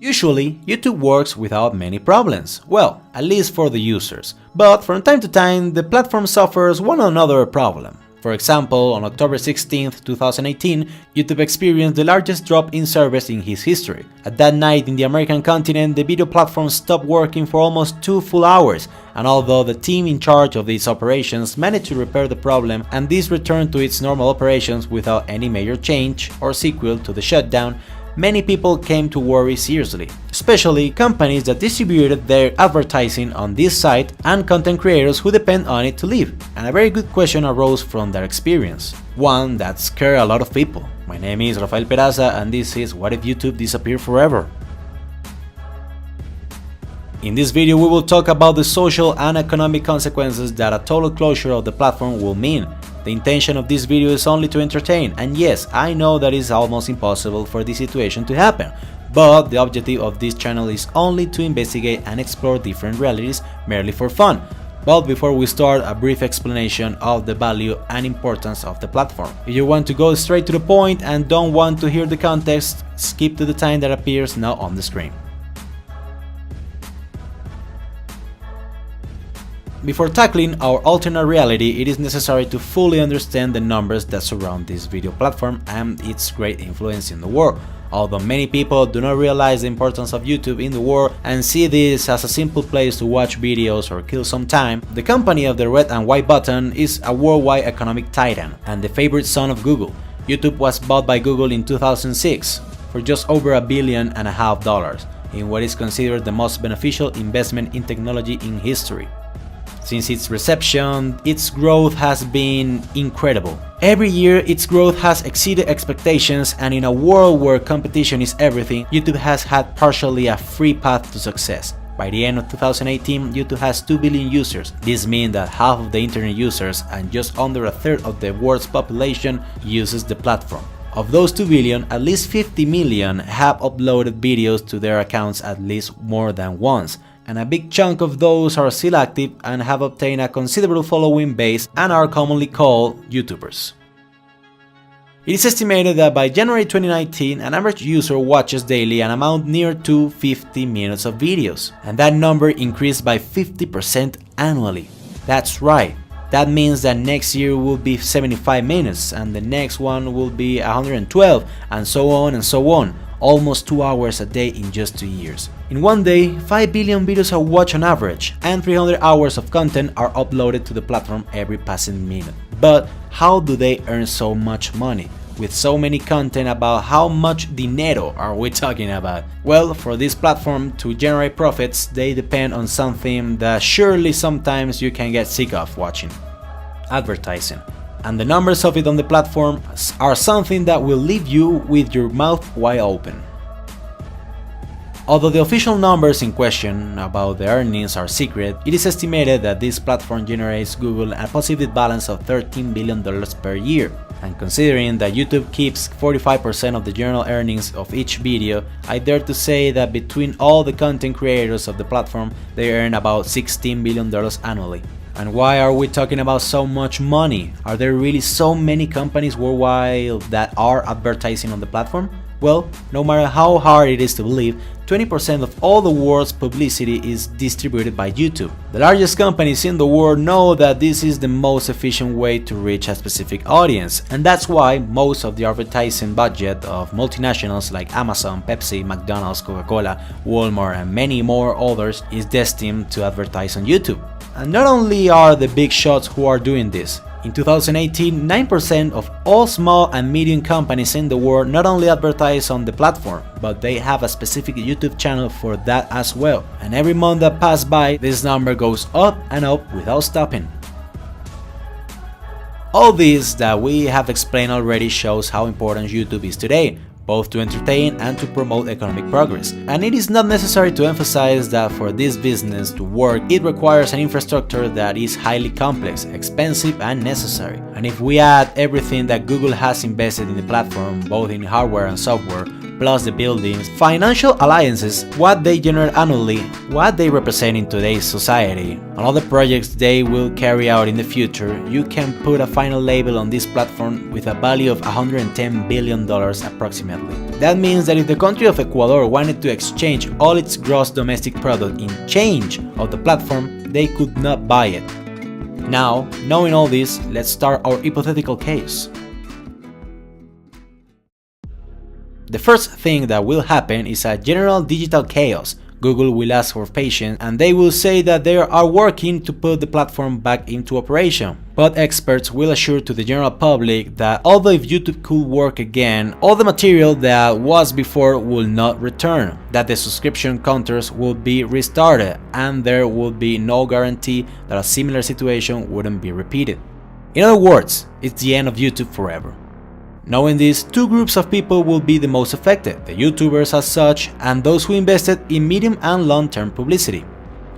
Usually, YouTube works without many problems, well, at least for the users, but from time to time the platform suffers one another problem. For example, on October 16, 2018, YouTube experienced the largest drop in servers in its history. At that night in the American continent, the video platform stopped working for almost 2 full hours, and although the team in charge of these operations managed to repair the problem and this returned to its normal operations without any major change or sequel to the shutdown, many people came to worry seriously, especially companies that distributed their advertising on this site and content creators who depend on it to live. And a very good question arose from their experience, one that scared a lot of people. My name is Rafael Peraza and this is What If YouTube Disappeared Forever? In this video we will talk about the social and economic consequences that a total closure of the platform will mean. The intention of this video is only to entertain, and yes, I know that it's almost impossible for this situation to happen, but the objective of this channel is only to investigate and explore different realities merely for fun. But before we start, a brief explanation of the value and importance of the platform. If you want to go straight to the point and don't want to hear the context, skip to the time that appears now on the screen. Before tackling our alternate reality, it is necessary to fully understand the numbers that surround this video platform and its great influence in the world. Although many people do not realize the importance of YouTube in the world and see this as a simple place to watch videos or kill some time, the company of the red and white button is a worldwide economic titan and the favorite son of Google. YouTube was bought by Google in 2006 for just over $1.5 billion in what is considered the most beneficial investment in technology in history. Since its reception, its growth has been incredible. Every year, its growth has exceeded expectations, and in a world where competition is everything, YouTube has had partially a free path to success. By the end of 2018, YouTube has 2 billion users. This means that half of the internet users and just under a third of the world's population uses the platform. Of those 2 billion, at least 50 million have uploaded videos to their accounts at least more than once, and a big chunk of those are still active and have obtained a considerable following base and are commonly called YouTubers. It is estimated that by January 2019, an average user watches daily an amount near to 50 minutes of videos, and that number increased by 50% annually. That's right. That means that next year will be 75 minutes and the next one will be 112 and so on and so on, almost 2 hours a day in just 2 years. In one day, 5 billion videos are watched on average and 300 hours of content are uploaded to the platform every passing minute. But how do they earn so much money? With so many content, about how much dinero are we talking about? Well, for this platform to generate profits, they depend on something that surely sometimes you can get sick of watching: advertising. And the numbers of it on the platform are something that will leave you with your mouth wide open. Although the official numbers in question about the earnings are secret, it is estimated that this platform generates Google a positive balance of $13 billion per year. And considering that YouTube keeps 45% of the general earnings of each video, I dare to say that between all the content creators of the platform, they earn about $16 billion annually. And why are we talking about so much money? Are there really so many companies worldwide that are advertising on the platform? Well, no matter how hard it is to believe, 20% of all the world's publicity is distributed by YouTube. The largest companies in the world know that this is the most efficient way to reach a specific audience, and that's why most of the advertising budget of multinationals like Amazon, Pepsi, McDonald's, Coca-Cola, Walmart, and many more others is destined to advertise on YouTube. And not only are the big shots who are doing this. In 2018, 9% of all small and medium companies in the world not only advertise on the platform, but they have a specific YouTube channel for that as well. And every month that passes by, this number goes up and up without stopping. All this that we have explained already shows how important YouTube is today, both to entertain and to promote economic progress. And it is not necessary to emphasize that for this business to work, it requires an infrastructure that is highly complex, expensive, and necessary. And if we add everything that Google has invested in the platform, both in hardware and software, plus the buildings, financial alliances, what they generate annually, what they represent in today's society, and all the projects they will carry out in the future, you can put a final label on this platform with a value of $110 billion approximately. That means that if the country of Ecuador wanted to exchange all its gross domestic product in change of the platform, they could not buy it. Now, knowing all this, let's start our hypothetical case. The first thing that will happen is a general digital chaos. Google will ask for patience and they will say that they are working to put the platform back into operation. But experts will assure to the general public that although if YouTube could work again, all the material that was before will not return, that the subscription counters will be restarted, and there will be no guarantee that a similar situation wouldn't be repeated. In other words, it's the end of YouTube forever. Knowing this, two groups of people will be the most affected, the YouTubers as such and those who invested in medium and long-term publicity.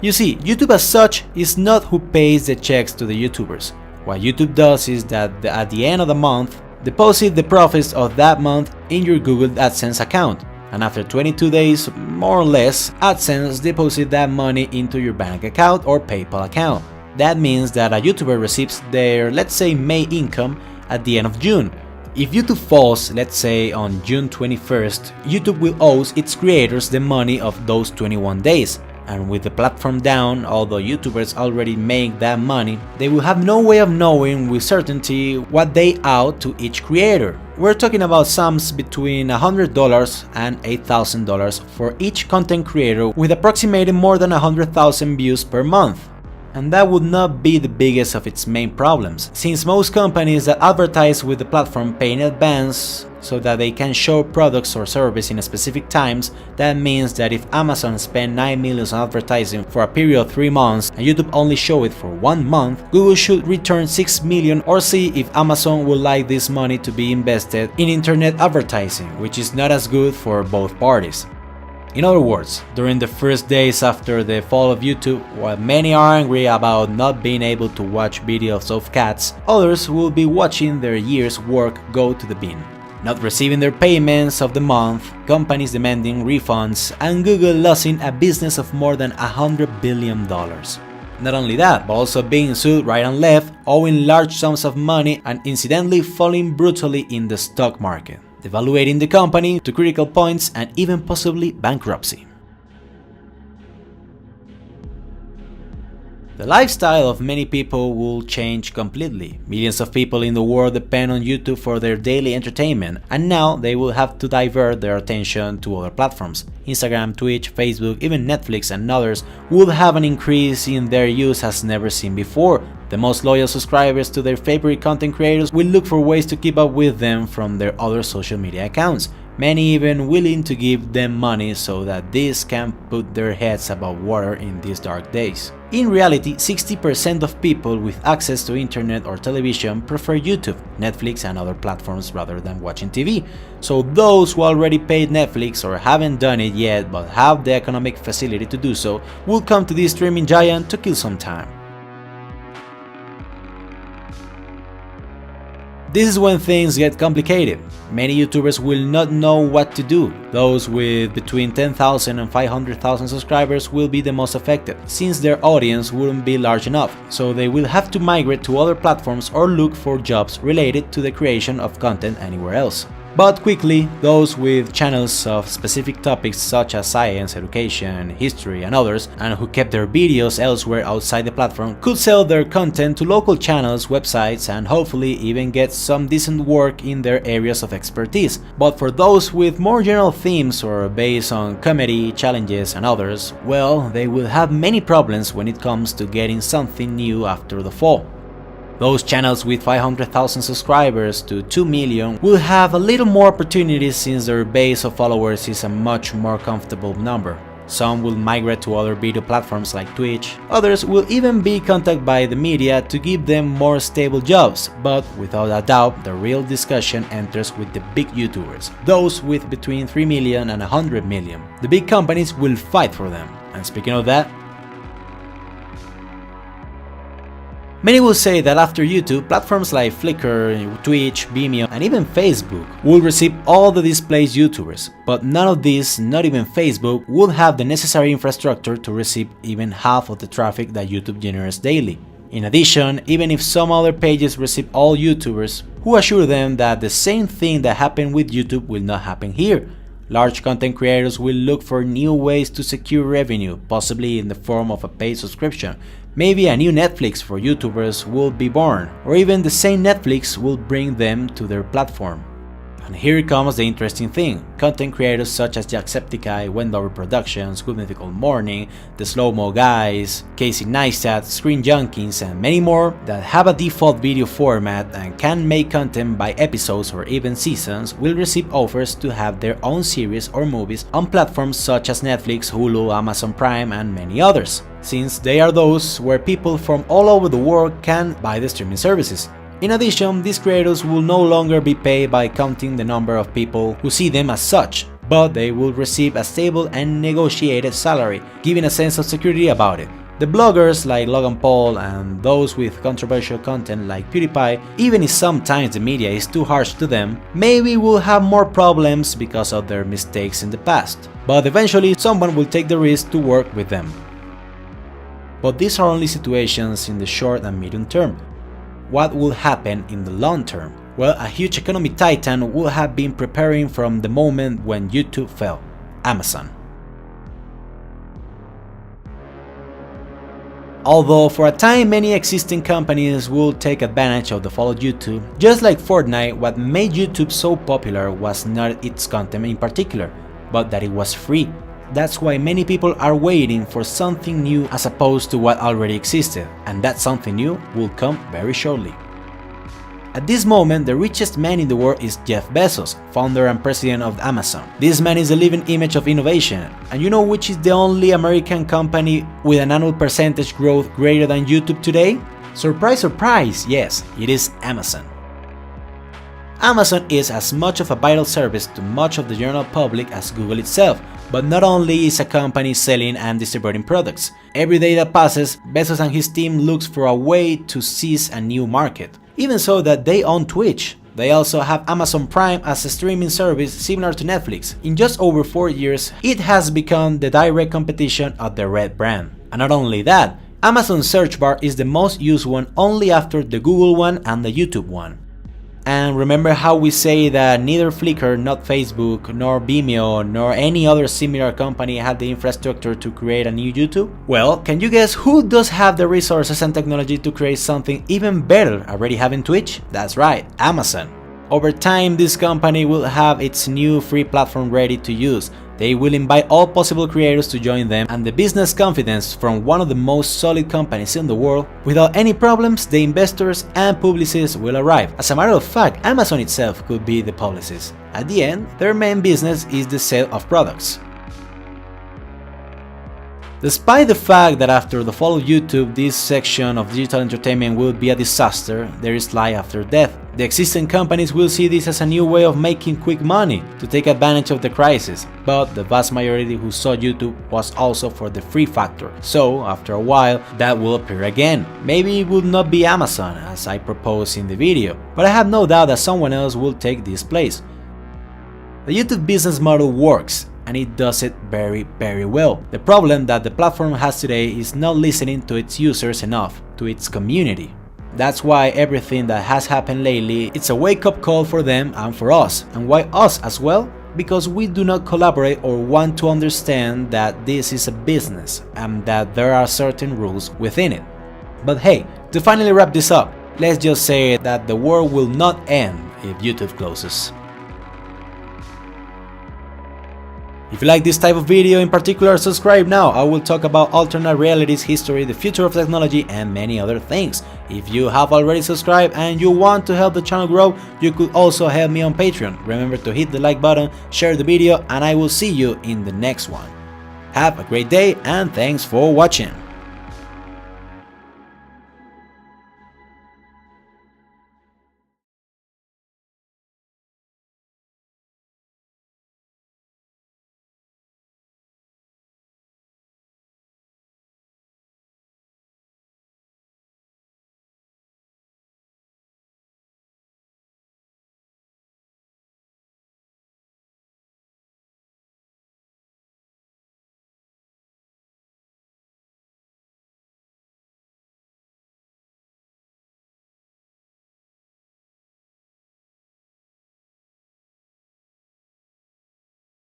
You see, YouTube as such is not who pays the checks to the YouTubers. What YouTube does is that at the end of the month, deposit the profits of that month in your Google AdSense account, and after 22 days, more or less, AdSense deposit that money into your bank account or PayPal account. That means that a YouTuber receives their, let's say, May income at the end of June. If YouTube falls, let's say on June 21st, YouTube will owe its creators the money of those 21 days. And with the platform down, although YouTubers already make that money, they will have no way of knowing with certainty what they owe to each creator. We're talking about sums between $100 and $8,000 for each content creator, with approximately more than 100,000 views per month. And that would not be the biggest of its main problems, since most companies that advertise with the platform pay in advance so that they can show products or service in specific times. That means that if Amazon spent $9 million on advertising for a period of 3 months and YouTube only show it for 1 month, Google should return $6 million or see if Amazon would like this money to be invested in internet advertising, which is not as good for both parties. In other words, during the first days after the fall of YouTube, while many are angry about not being able to watch videos of cats, others will be watching their year's work go to the bin, not receiving their payments of the month, companies demanding refunds, and Google losing a business of more than $100 billion. Not only that, but also being sued right and left, owing large sums of money, and incidentally falling brutally in the stock market, devaluating the company to critical points and even possibly bankruptcy. The lifestyle of many people will change completely. Millions of people in the world depend on YouTube for their daily entertainment, and now they will have to divert their attention to other platforms. Instagram, Twitch, Facebook, even Netflix and others will have an increase in their use as never seen before. The most loyal subscribers to their favorite content creators will look for ways to keep up with them from their other social media accounts, many even willing to give them money so that these can put their heads above water in these dark days. In reality, 60% of people with access to internet or television prefer YouTube, Netflix and other platforms rather than watching TV. So those who already paid Netflix or haven't done it yet but have the economic facility to do so will come to this streaming giant to kill some time. This is when things get complicated. Many YouTubers will not know what to do. Those with between 10,000 and 500,000 subscribers will be the most affected, since their audience wouldn't be large enough, so they will have to migrate to other platforms or look for jobs related to the creation of content anywhere else. But quickly, those with channels of specific topics such as science, education, history and others, and who kept their videos elsewhere outside the platform, could sell their content to local channels, websites, and hopefully even get some decent work in their areas of expertise. But for those with more general themes or based on comedy, challenges and others, well, they will have many problems when it comes to getting something new after the fall. Those channels with 500,000 subscribers to 2 million will have a little more opportunities since their base of followers is a much more comfortable number. Some will migrate to other video platforms like Twitch, others will even be contacted by the media to give them more stable jobs, but without a doubt the real discussion enters with the big YouTubers, those with between 3 million and 100 million. The big companies will fight for them. And speaking of that, Many will say that after YouTube, platforms like Flickr, Twitch, Vimeo, and even Facebook will receive all the displaced YouTubers, but none of these, not even Facebook, would have the necessary infrastructure to receive even half of the traffic that YouTube generates daily. In addition, even if some other pages receive all YouTubers, who assure them that the same thing that happened with YouTube will not happen here? Large content creators will look for new ways to secure revenue, possibly in the form of a paid subscription. Maybe a new Netflix for YouTubers will be born, or even the same Netflix will bring them to their platform. And here comes the interesting thing. Content creators such as Jacksepticeye, Wendover Productions, Good Mythical Morning, The Slow-Mo Guys, Casey Neistat, Screen Junkies, and many more that have a default video format and can make content by episodes or even seasons will receive offers to have their own series or movies on platforms such as Netflix, Hulu, Amazon Prime, and many others, since they are those where people from all over the world can buy the streaming services. In addition, these creators will no longer be paid by counting the number of people who see them as such, but they will receive a stable and negotiated salary, giving a sense of security about it. The bloggers like Logan Paul and those with controversial content like PewDiePie, even if sometimes the media is too harsh to them, maybe will have more problems because of their mistakes in the past, but eventually someone will take the risk to work with them. But these are only situations in the short and medium term. What will happen in the long term? Well, a huge economic titan would have been preparing from the moment when YouTube fell: Amazon. Although for a time many existing companies will take advantage of the fall of YouTube, just like Fortnite, what made YouTube so popular was not its content in particular, but that it was free. That's why many people are waiting for something new as opposed to what already existed, and that something new will come very shortly. At this moment, the richest man in the world is Jeff Bezos, founder and president of Amazon. This man is a living image of innovation, and you know which is the only American company with an annual percentage growth greater than YouTube today? Surprise, surprise, yes, it is Amazon. Amazon is as much of a vital service to much of the general public as Google itself, but not only is a company selling and distributing products. Every day that passes, Bezos and his team looks for a way to seize a new market. Even so that they own Twitch. They also have Amazon Prime as a streaming service similar to Netflix. In just over 4 years, it has become the direct competition of the Red brand. And not only that, Amazon's search bar is the most used one only after the Google one and the YouTube one. And remember how we say that neither Flickr, not Facebook, nor Vimeo, nor any other similar company had the infrastructure to create a new YouTube? Well, can you guess who does have the resources and technology to create something even better already having Twitch? That's right, Amazon. Over time, this company will have its new free platform ready to use. They will invite all possible creators to join them, and the business confidence from one of the most solid companies in the world. Without any problems, the investors and publicists will arrive. As a matter of fact, Amazon itself could be the publicist. At the end, their main business is the sale of products. Despite the fact that after the fall of YouTube, this section of digital entertainment will be a disaster, there is life after death. The existing companies will see this as a new way of making quick money to take advantage of the crisis, but the vast majority who saw YouTube was also for the free factor, so after a while that will appear again. Maybe it will not be Amazon as I proposed in the video, but I have no doubt that someone else will take this place. The YouTube business model works, and it does it very well. The problem that the platform has today is not listening to its users enough, to its community. That's why everything that has happened lately, it's a wake-up call for them and for us. And why us as well? Because we do not collaborate or want to understand that this is a business and that there are certain rules within it. But hey, to finally wrap this up, let's just say that the world will not end if YouTube closes. If you like this type of video in particular, subscribe now. I will talk about alternate realities, history, the future of technology, and many other things. If you have already subscribed and you want to help the channel grow, you could also help me on Patreon. Remember to hit the like button, share the video, and I will see you in the next one. Have a great day and thanks for watching.